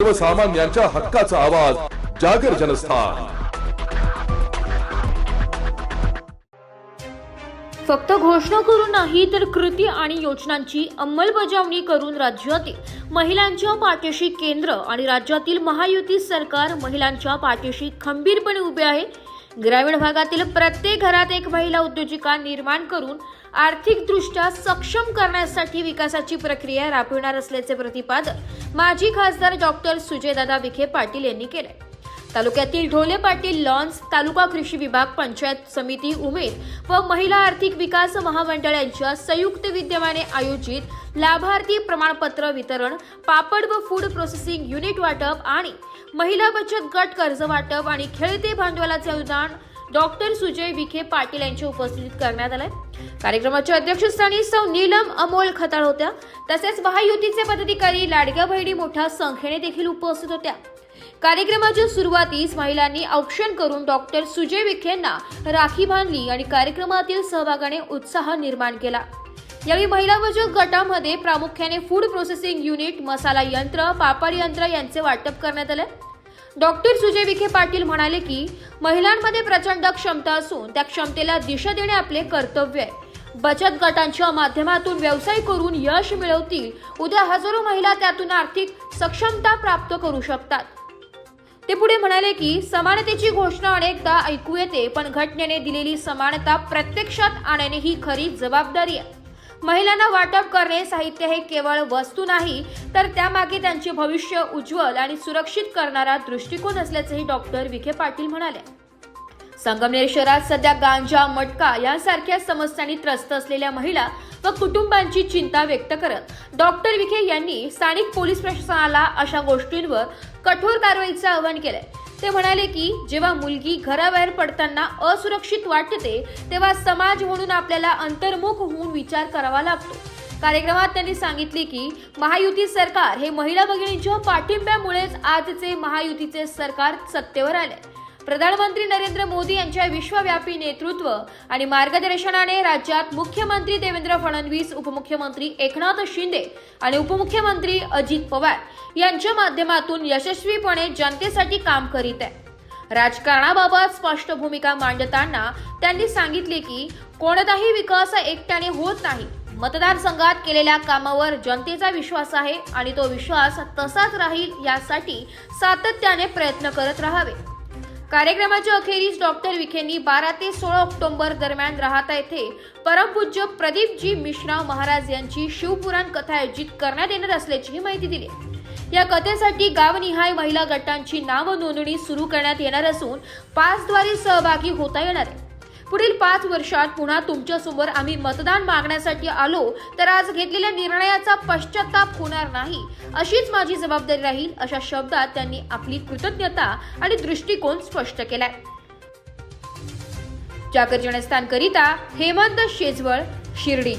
सर्वसामान्यांच्या हक्काचा आवाज जागर जनस्थान। फक्त घोषणा करून नाही तर कृती आणि योजनांची अंमलबजावणी करून राज्यातील महिलांच्या पाठीशी केंद्र आणि राज्यातील महायुती सरकार महिलांच्या पाठीशी खंबीरपणे उभे आहे। ग्रामीण भागातील प्रत्येक घरात एक महिला उद्योजिका निर्माण करून आर्थिकदृष्ट्या सक्षम करण्यासाठी विकासाची प्रक्रिया राबविणार असल्याचे प्रतिपादन माजी खासदार डॉक्टर सुजयदादा विखे पाटील यांनी केले। तालुक्यातील ढोले पाटील लॉन्स तालुका कृषी विभाग पंचायत समिती उमेद व महिला आर्थिक विकास महामंडळ यांच्या संयुक्त विद्यमाने आयोजित लाभार्थी प्रमाणपत्र वितरण, पापड व फूड प्रोसेसिंग युनिट वाटप आणि महिला बचत गट कर्ज वाटप आणि खेळते भांडवलाचे अनुदान डॉक्टर सुजय विखे पाटील यांच्या उपस्थितीत करण्यात आले। कार्यक्रमाच्या अध्यक्षस्थानी सौ नीलम अमोल खताळ होत्या। तसेच महायुतीचे पदाधिकारी लाडक्या बहिणी मोठ्या संख्येने देखील उपस्थित होत्या। कार्यक्रमाच्या सुरुवातीस महिलांनी औक्षण करून डॉक्टर सुजय विखेंना राखी बांधली आणि कार्यक्रमातील सहभागाने उत्साह निर्माण केला। यावेळी महिला बचत गटामध्ये प्रामुख्याने फूड प्रोसेसिंग युनिट, मसाला यंत्र, पापड यंत्र यांचे वाटप करण्यात आले। डॉक्टर सुजय विखे पाटील म्हणाले की महिलांमध्ये प्रचंड क्षमता असून त्या क्षमतेला दिशा देणे आपले कर्तव्य आहे। बचत गटांच्या माध्यमातून व्यवसाय करून यश मिळवतील, उद्या हजारो महिला त्यातून आर्थिक सक्षमता प्राप्त करू शकतात। ते पुढे म्हणाले की समानतेची घोषणा अनेकदा ऐकू येते, पण घटनेने दिलेली समानता प्रत्यक्षात आणणे ही खरी जबाबदारी आहे। महिलांना वाटप करणे साहित्य हे केवळ वस्तू नाही तर त्यामागे त्यांचे भविष्य उज्ज्वल आणि सुरक्षित करणारा दृष्टिकोन असल्याचेही डॉक्टर विखे पाटील म्हणाले। संगमनेर शहरात सध्या गांजा, मटका यांसारख्या समस्यांनी त्रस्त असलेल्या महिला व कुटुंबांची चिंता व्यक्त करत डॉक्टर विखे यांनी स्थानिक पोलीस प्रशासनाला अशा गोष्टींवर कठोर कारवाईचे आवाहन केले। ते म्हणाले की जेव्हा मुलगी घराबाहेर पडताना असुरक्षित वाटते तेव्हा समाज म्हणून आपल्याला अंतर्मुख होऊन विचार करावा लागतो। कार्यक्रमात त्यांनी सांगितले की महायुती सरकार हे महिला भगिनींच्या पाठिंब्यामुळेच आजचे महायुतीचे सरकार सत्तेवर आले। प्रधानमंत्री नरेंद्र मोदी यांच्या विश्वव्यापी नेतृत्व आणि मार्गदर्शनाने राज्यात मुख्यमंत्री देवेंद्र फडणवीस, उपमुख्यमंत्री एकनाथ शिंदे आणि उपमुख्यमंत्री अजित पवार यांच्या माध्यमातून यशस्वीपणे जनतेसाठी काम करीत आहे। राजकारणाबाबत स्पष्ट भूमिका मांडताना त्यांनी सांगितले की कोणताही विकास एकट्याने होत नाही। मतदारसंघात केलेल्या कामावर जनतेचा विश्वास आहे आणि तो विश्वास तसाच राहील यासाठी सातत्याने प्रयत्न करत राहावे। कार्यक्रमाच्या अखेरीस डॉक्टर विखेंनी 12 ते 16 ऑक्टोबर दरम्यान राहता येथे परमपूज्य प्रदीपजी मिश्रा महाराज यांची शिवपुराण कथा आयोजित करण्यात येणार असल्याची माहिती दिली। या कथेसाठी गावनिहाय महिला गटांची नाव नोंदणी सुरू करण्यात येणार असून 5 द्वारे सहभागी होता येणार आहे। पुढील 5 वर्षात पुन्हा तुमच्या समोर आम्ही मतदान मागण्यासाठी आलो तर आज घेतलेल्या निर्णयाचा पश्चाताप होणार नाही, अशीच माझी जबाबदारी राहील, अशा शब्दात त्यांनी आपली कृतज्ञता आणि दृष्टिकोन स्पष्ट केलाय। जागर जनस्थान करिता हेमंत शेजवळ, शिर्डी।